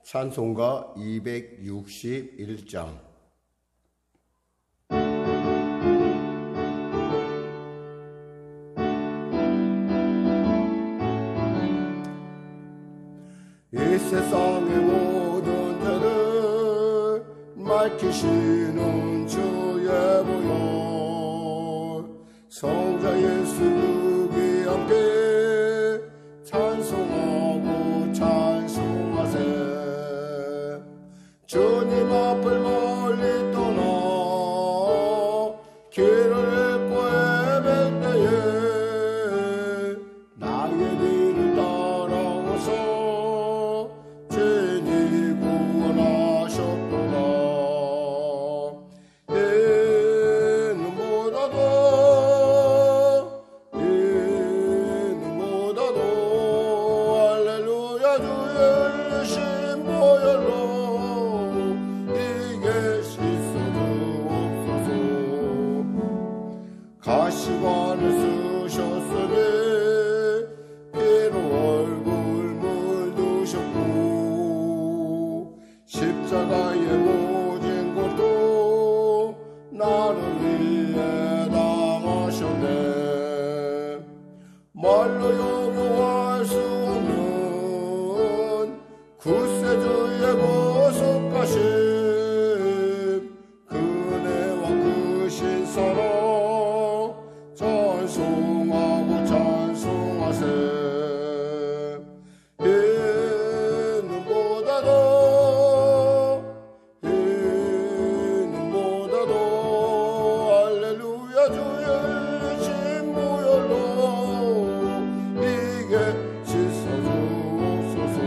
찬송가 261장. 이 세상의 모든 죄를 밝히시는 주의 보혈, 성자 예수 그기 함께 찬송하고 찬송하세. 주님 앞을 멀리 떠나 길을 잃고 헤맬 때에 나의 길을 따라오서 죄인이 구원하셨구나. 이는보다도 할렐루야 주의 흘리신 보혈로 이게 씻어주옵소서. 가시관을 쓰셨으니 피로 얼굴 물드셨고 십자가의 모진 것도 나를 위해 당하셨네. 말로 용용할 수 없는 구세주의 보석가심, 그네와 그 신사랑 찬송하고 찬송하세. 이는보다도 할렐루야 주의 흘리신 보혈로 이게 씻어주옵소서.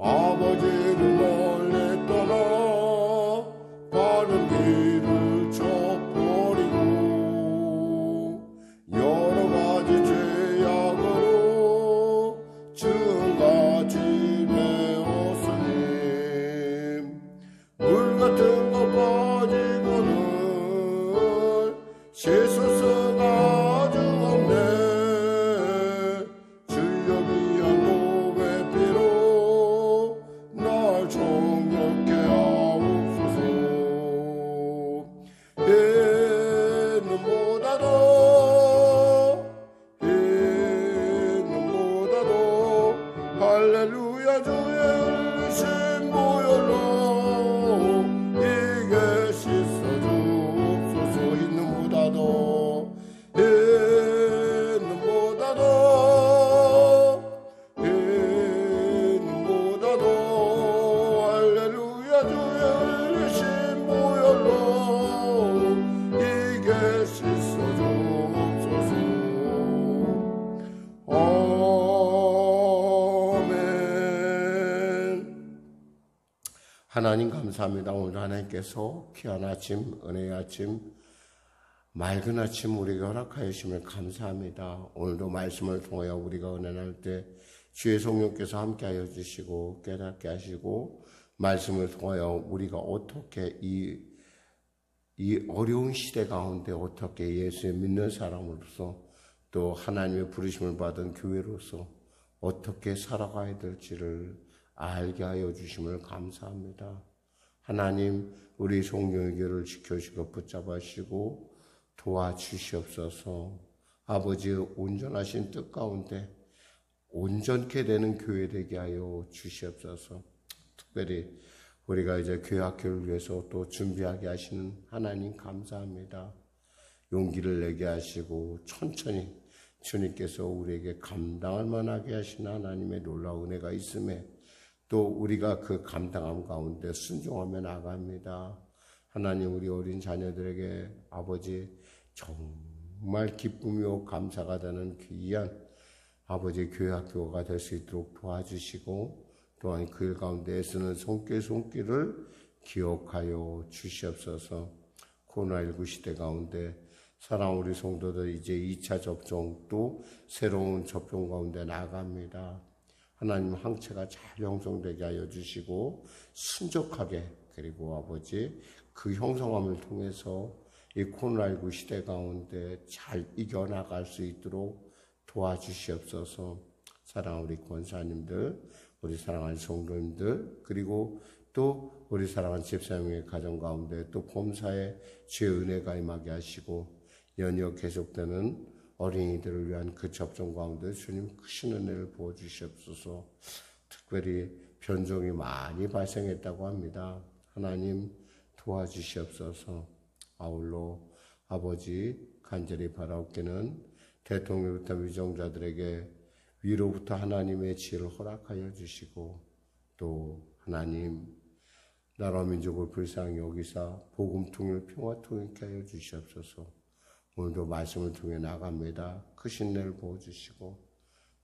아버지를 멀리 떠나 바른 길을 쳐버리고 여러 가지 죄악으로 지금같이 되었으니 물 같은 것 가지고는 씻을 수가 아주 없네. 주여 귀한 몸의 피로 날 정결케 하옵소서. 이는보다도 할렐루야 주의 흘리신 보혈로 이게 씻어주옵소서. 이는보다도 할렐루야 주의 흘리신 보혈로 이게 씻어주옵소서. 아멘. 하나님 감사합니다. 오늘 하나님께서 귀한 아침, 은혜의 아침, 맑은 아침 우리에게 허락하여 주심을 감사합니다. 오늘도 말씀을 통하여 우리가 은혜 나눌 때 주의 성령께서 함께하여 주시고 깨닫게 하시고 말씀을 통하여 우리가 어떻게 이 어려운 시대 가운데 어떻게 예수를 믿는 사람으로서 또 하나님의 부르심을 받은 교회로서 어떻게 살아가야 될지를 알게 하여 주심을 감사합니다. 하나님, 우리 성령의 교회를 지켜주시고 붙잡아주시고 도와주시옵소서. 아버지의 온전하신 뜻 가운데 온전케 되는 교회 되게 하여 주시옵소서. 특별히 우리가 이제 교회 학교를 위해서 또 준비하게 하시는 하나님 감사합니다. 용기를 내게 하시고 천천히 주님께서 우리에게 감당할 만하게 하시는 하나님의 놀라운 은혜가 있음에 또 우리가 그 감당함 가운데 순종하며 나갑니다. 하나님, 우리 어린 자녀들에게 아버지 정말 기쁨이요 감사가 되는 귀한 아버지 교회 학교가 될 수 있도록 도와주시고 또한 그 가운데 애쓰는 손길을 기억하여 주시옵소서. 코로나19 시대 가운데 사랑 우리 성도들 이제 2차 접종 또 새로운 접종 가운데 나갑니다. 하나님 항체가 잘 형성되게 하여 주시고 순적하게 그리고 아버지 그 형성함을 통해서 이 코로나19 시대 가운데 잘 이겨나갈 수 있도록 도와주시옵소서. 사랑하는 우리 권사님들, 우리 사랑하는 성도님들, 그리고 또 우리 사랑하는 집사님의 가정 가운데 또 범사에 주의 은혜가 임하게 하시고 연이어 계속되는 어린이들을 위한 그 접종 가운데 주님 크신 은혜를 부어주시옵소서. 특별히 변종이 많이 발생했다고 합니다. 하나님 도와주시옵소서. 아울러 아버지 간절히 바라옵기는 대통령부터 위정자들에게 위로부터 하나님의 지혜를 허락하여 주시고 또 하나님 나라 민족을 불쌍히 여기사 복음 통일 평화 통일케 하여 주시옵소서. 오늘도 말씀을 통해 나갑니다. 크신 은혜를 부어주시고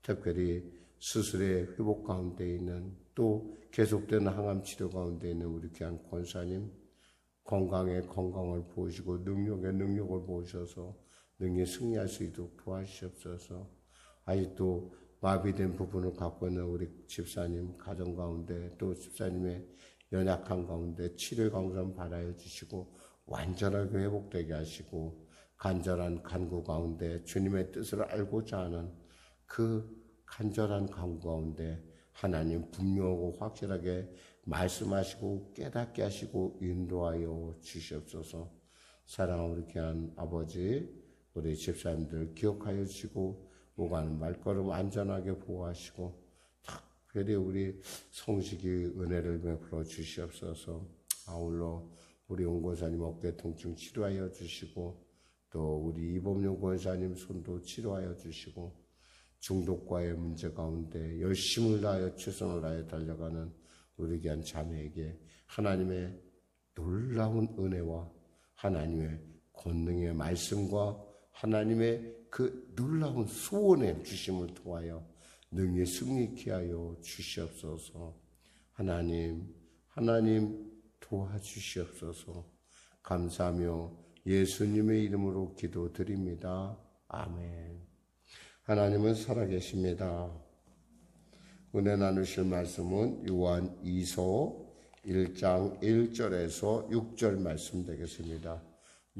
특별히 수술의 회복 가운데 있는 또 계속되는 항암 치료 가운데 있는 우리 귀한 권사님 건강에 건강을 부으시고 능력에 능력을 부으셔서 능히 승리할 수 있도록 도와주시옵소서. 아직도 마비된 부분을 갖고 있는 우리 집사님 가정 가운데 또 집사님의 연약한 가운데 치료 강점 받아야 주시고 완전하게 회복되게 하시고 간절한 간구 가운데 주님의 뜻을 알고자 하는 그 간절한 간구 가운데 하나님 분명하고 확실하게 말씀하시고 깨닫게 하시고 인도하여 주시옵소서. 사랑하는 우리 귀한 아버지 우리 집사님들 기억하여 주시고 오가는 말걸음 안전하게 보호하시고 특별히 우리 성식이 은혜를 베풀어 주시옵소서. 아울러 우리 온권사님 어깨 통증 치료하여 주시고 또 우리 이범용 권사님 손도 치료하여 주시고 중독과의 문제 가운데 열심을 다하여 최선을 다하여 달려가는 우리 귀한 자매에게 하나님의 놀라운 은혜와 하나님의 권능의 말씀과 하나님의 그 놀라운 소원의 주심을 통하여 능히 승리케 하여 주시옵소서. 하나님 도와주시옵소서. 감사하며 예수님의 이름으로 기도드립니다. 아멘. 하나님은 살아계십니다. 은혜 나누실 말씀은 요한 2서 1장 1절에서 6절 말씀 되겠습니다.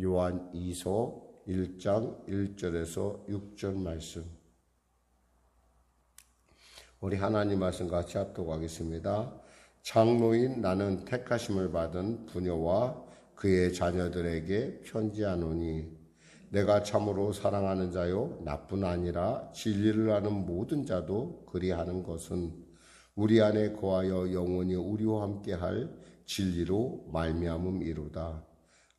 요한 2서 1장 1절에서 6절 말씀. 우리 하나님 말씀 같이 합독하겠습니다. 장로인 나는 택하심을 받은 부녀와 그의 자녀들에게 편지하노니 내가 참으로 사랑하는 자요 나뿐 아니라 진리를 아는 모든 자도 그리하는 것은 우리 안에 거하여 영원히 우리와 함께할 진리로 말미암음이로다.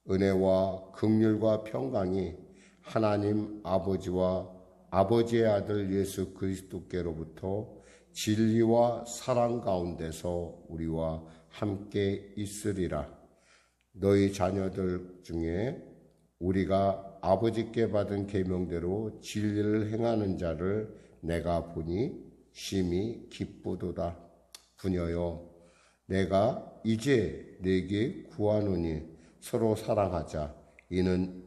은혜와 긍휼과 평강이 하나님 아버지와 아버지의 아들 예수 그리스도께로부터 진리와 사랑 가운데서 우리와 함께 있으리라. 너희 자녀들 중에 우리가 아버지께 받은 계명대로 진리를 행하는 자를 내가 보니 심히 기쁘도다. 부녀여, 내가 이제 네게 구하노니 서로 사랑하자. 이는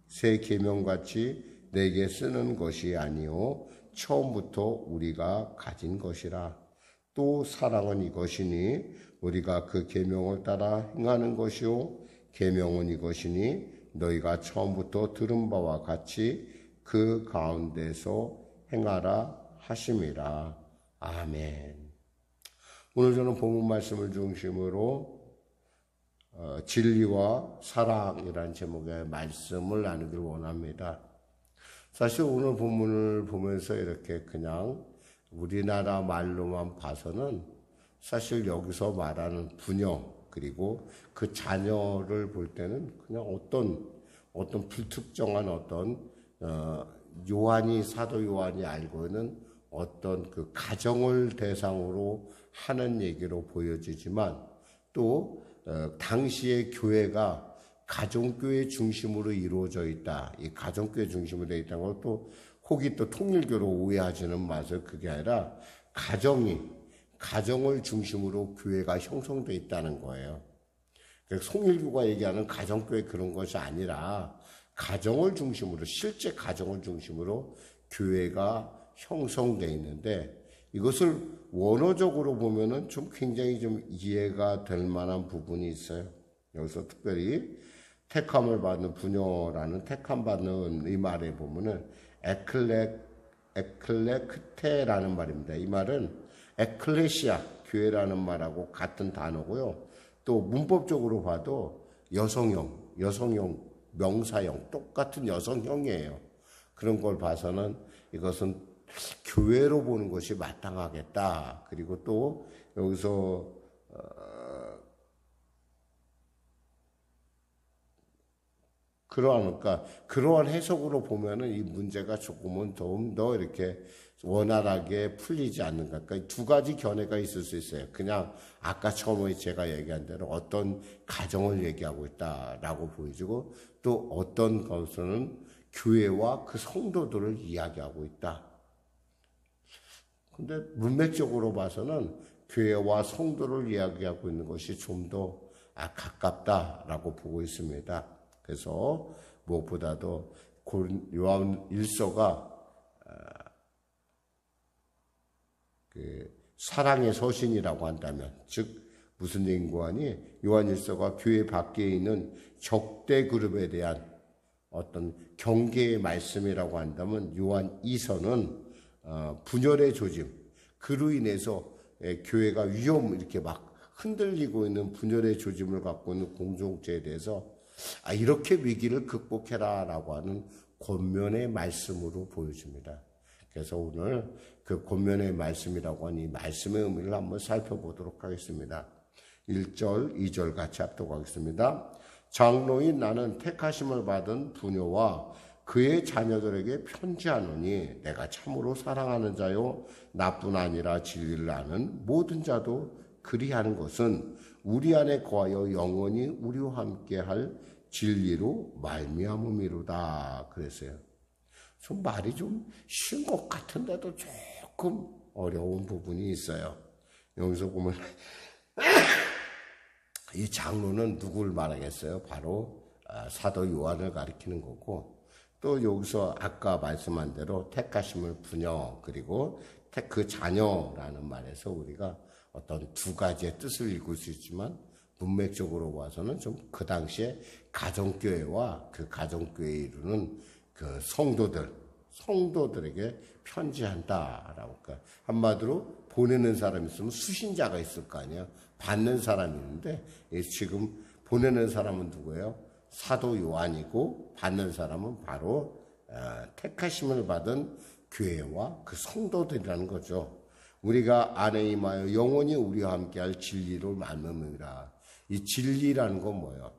새 계명같이 내게 쓰는 것이 아니요 처음부터 우리가 가진 것이라. 또 사랑은 이것이니 우리가 그 계명을 따라 행하는 것이요 계명은 이것이니 너희가 처음부터 들은 바와 같이 그 가운데서 행하라 하심이라. 아멘. 오늘 저는 본문 말씀을 중심으로 진리와 사랑이라는 제목의 말씀을 나누기를 원합니다. 사실 오늘 본문을 보면서 이렇게 그냥 우리나라 말로만 봐서는 사실 여기서 말하는 부녀 그리고 그 자녀를 볼 때는 그냥 어떤 불특정한 요한이 사도 요한이 알고 있는 어떤 그 가정을 대상으로 하는 얘기로 보여지지만 또 당시의 교회가 가정교회 중심으로 이루어져 있다. 이 가정교회 중심으로 되어 있다는 걸 또 혹이 또 통일교로 오해하지는 마세요. 그게 아니라 가정을 중심으로 교회가 형성되어 있다는 거예요. 통일교가 얘기하는 가정교회 그런 것이 아니라 가정을 중심으로 실제 가정을 중심으로 교회가 형성되어 있는데 이것을 원어적으로 보면은 좀 굉장히 좀 이해가 될 만한 부분이 있어요. 여기서 특별히 택함을 받는 부녀라는 택함 받는 이 말에 보면은 에클레크테라는 말입니다. 이 말은 에클레시아, 교회라는 말하고 같은 단어고요. 또 문법적으로 봐도 여성형, 명사형, 똑같은 여성형이에요. 그런 걸 봐서는 이것은 교회로 보는 것이 마땅하겠다. 그리고 또 여기서 그러한 해석으로 보면은 이 문제가 조금은 좀 더 이렇게 원활하게 풀리지 않는가. 그러니까 두 가지 견해가 있을 수 있어요. 그냥 아까 처음에 제가 얘기한 대로 어떤 가정을 얘기하고 있다라고 보여지고 또 어떤 것은 교회와 그 성도들을 이야기하고 있다. 근데 문맥적으로 봐서는 교회와 성도를 이야기하고 있는 것이 좀 더 가깝다라고 보고 있습니다. 그래서 무엇보다도 요한 1서가 사랑의 서신이라고 한다면, 즉 무슨 얘기인고 하니 요한 1서가 교회 밖에 있는 적대 그룹에 대한 어떤 경계의 말씀이라고 한다면, 요한 2서는 분열의 조짐, 그로 인해서 교회가 이렇게 막 흔들리고 있는 분열의 조짐을 갖고 있는 공동체에 대해서 이렇게 위기를 극복해라라고 하는 권면의 말씀으로 보여집니다. 그래서 오늘 그 권면의 말씀이라고 하는 이 말씀의 의미를 한번 살펴보도록 하겠습니다. 1절, 2절 같이 합독하겠습니다. 장로인 나는 택하심을 받은 부녀와 그의 자녀들에게 편지하노니 내가 참으로 사랑하는 자요 나뿐 아니라 진리를 아는 모든 자도 그리하는 것은 우리 안에 거하여 영원히 우리와 함께할 진리로 말미암음이로다 그랬어요. 좀 말이 좀 쉬운 것 같은데도 조금 어려운 부분이 있어요. 여기서 보면 이 장로는 누구를 말하겠어요? 바로 사도 요한을 가리키는 거고, 또 여기서 아까 말씀한 대로 택하심을 부녀 그리고 그 자녀라는 말에서 우리가 어떤 두 가지의 뜻을 읽을 수 있지만 문맥적으로 봐서는 좀 그 당시에 가정교회와 그 가정교회에 이루는 그 성도들에게 편지한다라고. 그러니까 한마디로 보내는 사람이 있으면 수신자가 있을 거 아니에요. 받는 사람이 있는데 지금 보내는 사람은 누구예요? 사도 요한이고 받는 사람은 바로 택하심을 받은 교회와 그 성도들이라는 거죠. 우리가 안에 임하여 영원히 우리와 함께할 진리로 말미암으리라. 이 진리라는 건 뭐예요?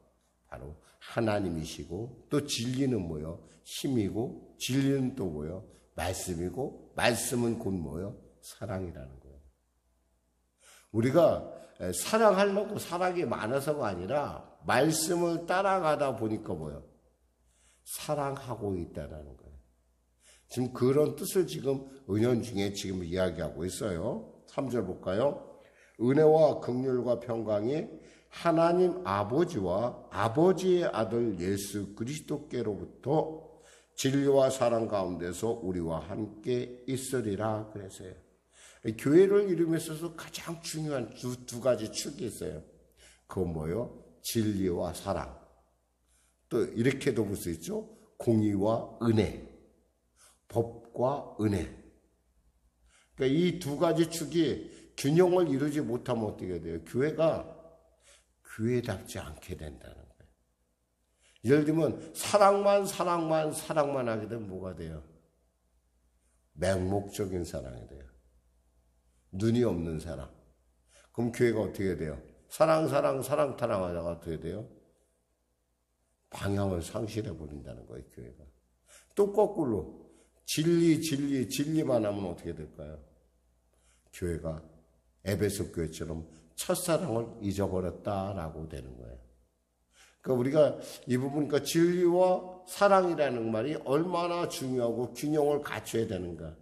바로 하나님이시고, 또 진리는 뭐예요? 힘이고, 진리는 또 뭐예요? 말씀이고, 말씀은 곧 뭐예요? 사랑이라는 거예요. 우리가 사랑하려고 사랑이 많아서가 아니라 말씀을 따라가다 보니까 뭐예요? 사랑하고 있다는 거예요. 지금 그런 뜻을 지금 은연중에 지금 이야기하고 있어요. 3절 볼까요? 은혜와 긍휼과 평강이 하나님 아버지와 아버지의 아들 예수 그리스도께로부터 진리와 사랑 가운데서 우리와 함께 있으리라 그랬어요. 교회를 이루며 있어서 가장 중요한 두 가지 축이 있어요. 그건 뭐예요? 진리와 사랑. 또 이렇게도 볼 수 있죠. 공의와 은혜. 법과 은혜. 그러니까 이 두 가지 축이 균형을 이루지 못하면 어떻게 돼요? 교회가 교회답지 않게 된다는 거예요. 예를 들면 사랑만 하게 되면 뭐가 돼요? 맹목적인 사랑이 돼요. 눈이 없는 사랑. 그럼 교회가 어떻게 돼요? 사랑하다가 어떻게 돼요? 방향을 상실해 버린다는 거예요, 교회가. 또 거꾸로 진리만 하면 어떻게 될까요? 교회가 에베소 교회처럼 첫사랑을 잊어버렸다라고 되는 거예요. 그러니까 우리가 이 부분, 그러니까 진리와 사랑이라는 말이 얼마나 중요하고 균형을 갖춰야 되는가.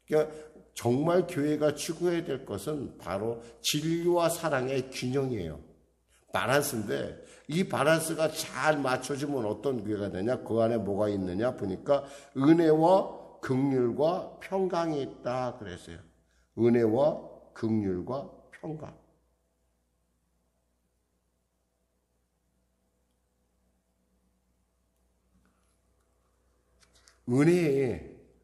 그러니까 정말 교회가 추구해야 될 것은 바로 진리와 사랑의 균형이에요. 밸런스인데 이 밸런스가 잘 맞춰지면 어떤 교회가 되냐? 그 안에 뭐가 있느냐 보니까 은혜와 긍휼과 평강이 있다 그랬어요. 은혜와 긍휼과 평강.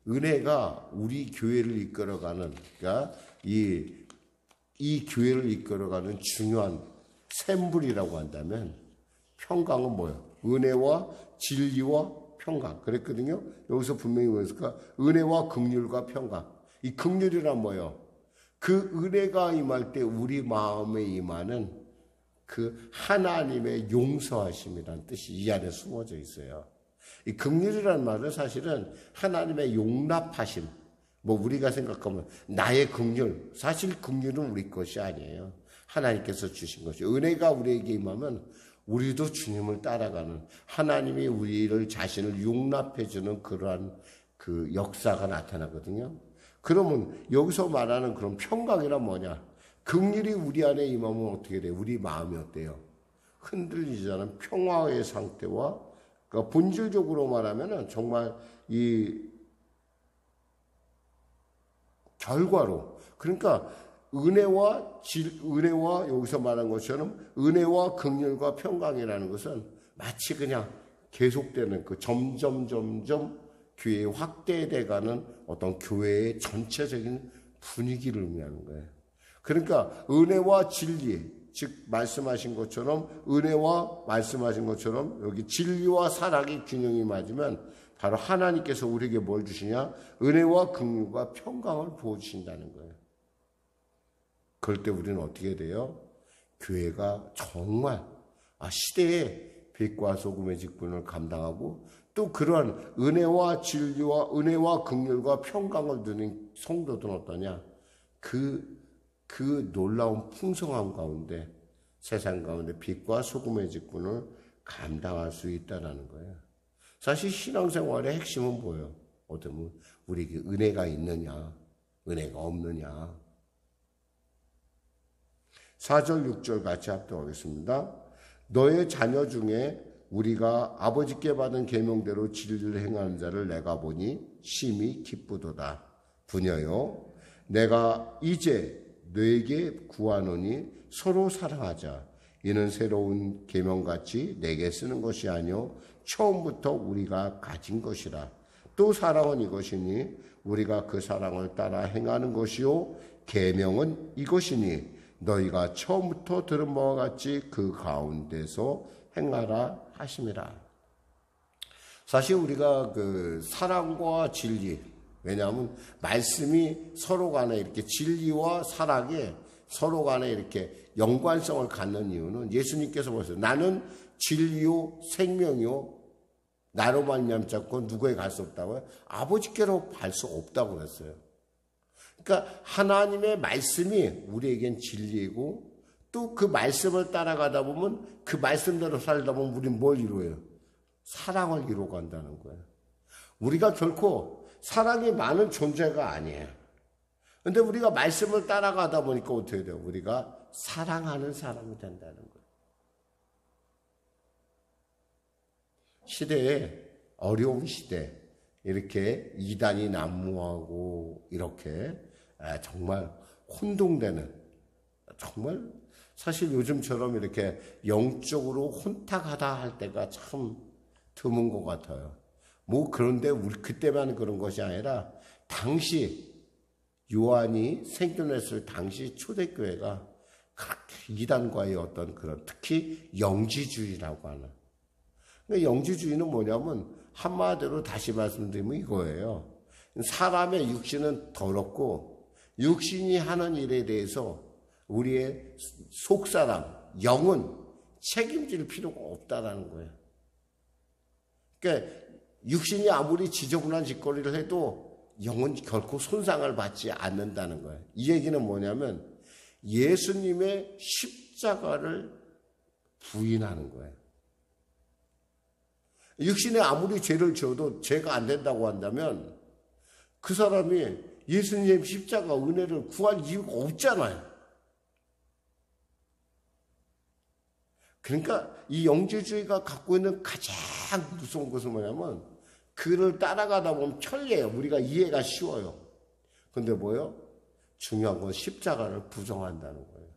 은혜가 우리 교회를 이끌어가는, 그러니까 이 교회를 이끌어가는 중요한 샘물이라고 한다면 평강은 뭐예요? 은혜와 진리와 평강. 그랬거든요. 여기서 분명히 뭐였을까? 은혜와 긍휼과 평강. 이 긍휼이란 뭐예요? 그 은혜가 임할 때 우리 마음에 임하는 그 하나님의 용서하심이라는 뜻이 이 안에 숨어져 있어요. 이 긍휼이라는 말은 사실은 하나님의 용납하심. 뭐 우리가 생각하면 나의 긍휼. 사실 긍휼은 우리 것이 아니에요. 하나님께서 주신 것이. 은혜가 우리에게 임하면 우리도 주님을 따라가는 하나님이 우리를 자신을 용납해주는 그러한 그 역사가 나타나거든요. 그러면 여기서 말하는 그런 평강이란 뭐냐? 긍휼이 우리 안에 임하면 어떻게 돼요? 우리 마음이 어때요? 흔들리지 않은 평화의 상태와 그러니까 본질적으로 말하면은 정말 이 결과로 그러니까 은혜와 여기서 말한 것처럼 은혜와 긍휼과 평강이라는 것은 마치 그냥 계속되는 그 점점 교회에 확대돼가는 어떤 교회의 전체적인 분위기를 의미하는 거예요. 그러니까 은혜와 진리, 즉 말씀하신 것처럼 은혜와 말씀하신 것처럼 여기 진리와 사랑의 균형이 맞으면 바로 하나님께서 우리에게 뭘 주시냐? 은혜와 긍휼과 평강을 부어주신다는 거예요. 그럴 때 우리는 어떻게 돼요? 교회가 정말 시대의 빛과 소금의 직분을 감당하고 또 그러한 은혜와 진리와 은혜와 긍휼과 평강을 누리는 성도들은 어떠냐? 그 놀라운 풍성함 가운데 세상 가운데 빛과 소금의 직분을 감당할 수 있다는 거예요. 사실 신앙생활의 핵심은 뭐예요? 어떻게 보면 우리에게 은혜가 있느냐, 은혜가 없느냐. 4절, 6절 같이 합독하겠습니다. 너의 자녀 중에 우리가 아버지께 받은 계명대로 진리를 행하는 자를 내가 보니 심히 기쁘도다. 부녀여, 내가 이제 너에게 구하노니 서로 사랑하자. 이는 새로운 계명같이 내게 쓰는 것이 아니요 처음부터 우리가 가진 것이라. 또 사랑은 이것이니 우리가 그 사랑을 따라 행하는 것이요 계명은 이것이니 너희가 처음부터 들은 바와 같이 그 가운데서 행하라 하심이라. 사실 우리가 그 사랑과 진리, 왜냐하면 말씀이 서로 간에 이렇게 진리와 사랑이 서로 간에 이렇게 연관성을 갖는 이유는 예수님께서 보세요. 나는 진리요 생명이요 나로 말미암고 누구에 갈 수 없다고요? 아버지께로 갈 수 없다고 그랬어요. 그러니까 하나님의 말씀이 우리에겐 진리이고 또 그 말씀을 따라가다 보면 그 말씀대로 살다 보면 우리는 뭘 이루어요? 사랑을 이루어간다는 거예요. 우리가 결코 사랑이 많은 존재가 아니에요. 근데 우리가 말씀을 따라가다 보니까 어떻게 돼요? 우리가 사랑하는 사람이 된다는 거예요. 시대에 어려운 시대 이렇게 이단이 난무하고 이렇게 정말 혼동되는 정말 사실 요즘처럼 이렇게 영적으로 혼탁하다 할 때가 참 드문 것 같아요. 뭐 그런데 그때만 그런 것이 아니라 당시 요한이 생존했을 당시 초대교회가 그렇게 이단과의 어떤 그런 특히 영지주의라고 하는 그러니까 영지주의는 뭐냐면 한마디로 다시 말씀드리면 이거예요. 사람의 육신은 더럽고 육신이 하는 일에 대해서 우리의 속사람, 영은 책임질 필요가 없다라는 거예요. 그러니까 육신이 아무리 지저분한 짓거리를 해도 영은 결코 손상을 받지 않는다는 거예요. 이 얘기는 뭐냐면 예수님의 십자가를 부인하는 거예요. 육신에 아무리 죄를 지어도 죄가 안 된다고 한다면 그 사람이 예수님의 십자가 은혜를 구할 이유가 없잖아요. 그러니까 이 영지주의가 갖고 있는 가장 무서운 것은 뭐냐면 그를 따라가다 보면 편리해요. 우리가 이해가 쉬워요. 근데 뭐예요? 중요한 건 십자가를 부정한다는 거예요.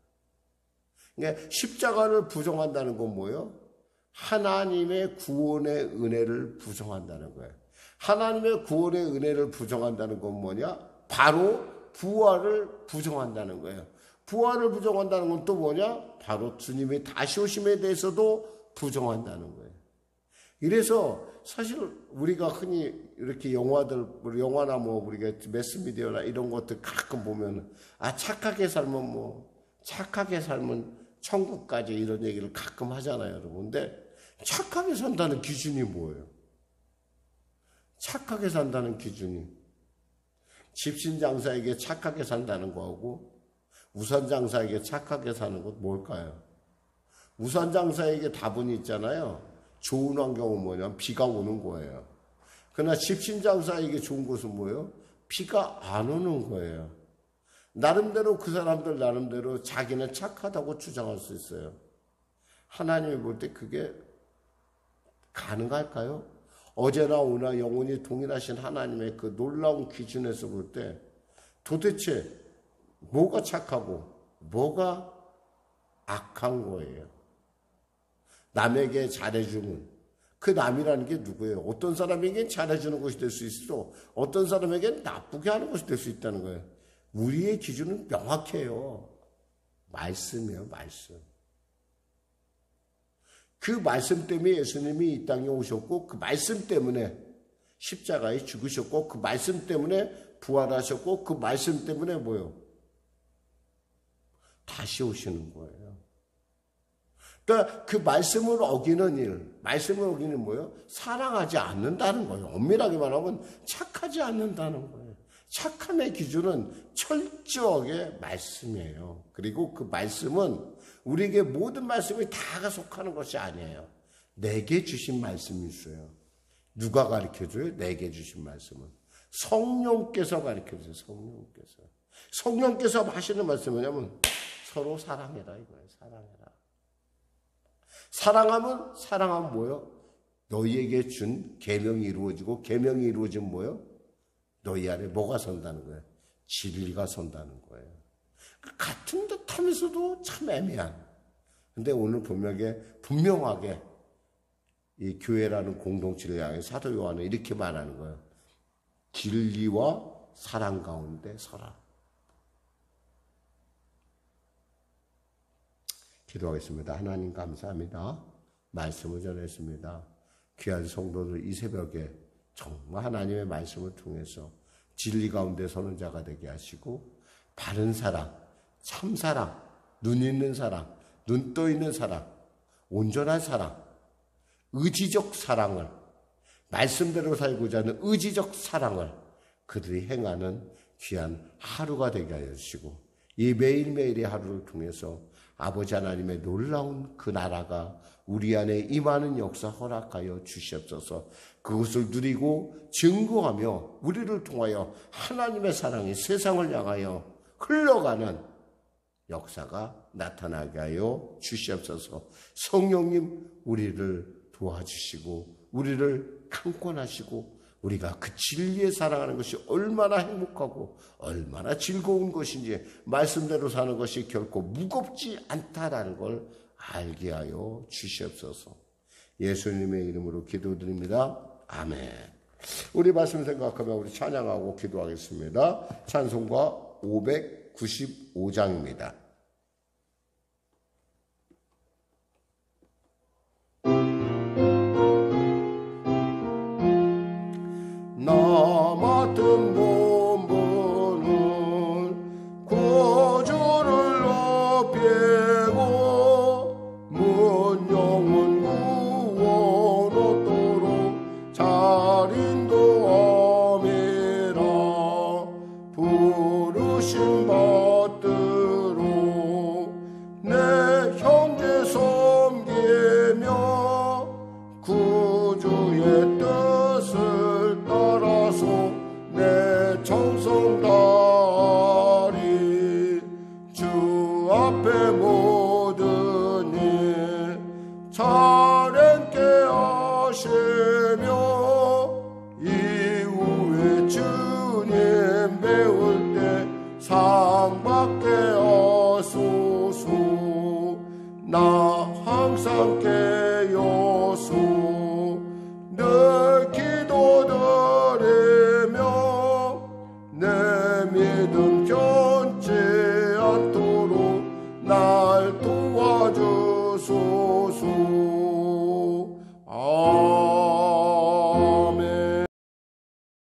그러니까 십자가를 부정한다는 건 뭐예요? 하나님의 구원의 은혜를 부정한다는 거예요. 하나님의 구원의 은혜를 부정한다는 건 뭐냐? 바로 부활을 부정한다는 거예요. 부활을 부정한다는 건 또 뭐냐? 바로 주님의 다시 오심에 대해서도 부정한다는 거예요. 이래서 사실 우리가 흔히 이렇게 영화나 뭐 우리가 매스미디어나 이런 것들 가끔 보면 착하게 살면 천국까지 이런 얘기를 가끔 하잖아요, 여러분. 근데 착하게 산다는 기준이 뭐예요? 착하게 산다는 기준이 집신장사에게 착하게 산다는 거하고 우산장사에게 착하게 사는 것 뭘까요? 우산장사에게 다분히 있잖아요. 좋은 환경은 뭐냐면 비가 오는 거예요. 그러나 집신장사에게 좋은 것은 뭐예요? 비가 안 오는 거예요. 나름대로 그 사람들 나름대로 자기는 착하다고 주장할 수 있어요. 하나님이 볼 때 그게 가능할까요? 어제나 오나 영원히 동일하신 하나님의 그 놀라운 기준에서 볼 때 도대체 뭐가 착하고 뭐가 악한 거예요? 남에게 잘해주는 그 남이라는 게 누구예요? 어떤 사람에겐 잘해주는 것이 될 수 있어도 어떤 사람에겐 나쁘게 하는 것이 될 수 있다는 거예요. 우리의 기준은 명확해요. 말씀이에요, 말씀. 그 말씀 때문에 예수님이 이 땅에 오셨고 그 말씀 때문에 십자가에 죽으셨고 그 말씀 때문에 부활하셨고 그 말씀 때문에 뭐예요? 다시 오시는 거예요. 그러니까 그 말씀을 어기는 일, 말씀을 어기는 뭐예요? 사랑하지 않는다는 거예요. 엄밀하게 말하면 착하지 않는다는 거예요. 착함의 기준은 철저하게 말씀이에요. 그리고 그 말씀은 우리에게 모든 말씀이 다가 속하는 것이 아니에요. 내게 주신 말씀이 있어요. 누가 가르쳐줘요? 내게 주신 말씀은 성령께서 가르쳐줘요. 성령께서 하시는 말씀은 뭐냐면 서로 사랑해라 이거예요. 사랑하면 뭐예요? 너희에게 준 계명이 이루어지고 계명이 이루어지면 뭐예요? 너희 안에 뭐가 선다는 거예요? 진리가 선다는 거예요. 같은 듯 하면서도 참 애매한. 근데 오늘 분명하게 이 교회라는 공동체를 향해 사도 요한은 이렇게 말하는 거예요. 진리와 사랑 가운데 서라. 기도하겠습니다. 하나님 감사합니다. 말씀을 전했습니다. 귀한 성도들 이 새벽에 정말 하나님의 말씀을 통해서 진리 가운데 서는 자가 되게 하시고 바른 사랑, 참 사랑, 눈 있는 사랑, 눈 떠 있는 사랑, 온전한 사랑, 의지적 사랑을 말씀대로 살고자 하는 의지적 사랑을 그들이 행하는 귀한 하루가 되게 하여 주시고 이 매일매일의 하루를 통해서 아버지 하나님의 놀라운 그 나라가 우리 안에 임하는 역사 허락하여 주시옵소서. 그것을 누리고 증거하며 우리를 통하여 하나님의 사랑이 세상을 향하여 흘러가는 역사가 나타나게 하여 주시옵소서. 성령님 우리를 도와주시고 우리를 강권하시고 우리가 그 진리에 살아가는 것이 얼마나 행복하고 얼마나 즐거운 것인지 말씀대로 사는 것이 결코 무겁지 않다라는 걸 알게 하여 주시옵소서. 예수님의 이름으로 기도드립니다. 아멘. 우리 말씀 생각하며 우리 찬양하고 기도하겠습니다. 찬송가 595장입니다. 나 맡은 본분은 구주를 높이고 문 영혼 구원 얻도록 잘 인도함이라. 부르심 받도록 내 형제 섬기며 구주의 뜻을 따라서 내 정성 다하리. 주 앞에 모든 일 잘 행케 하시며 이후에 주님 배울 때 상 받게 하소서. 나 항상 깨어서 늘 기도들 도와주소서.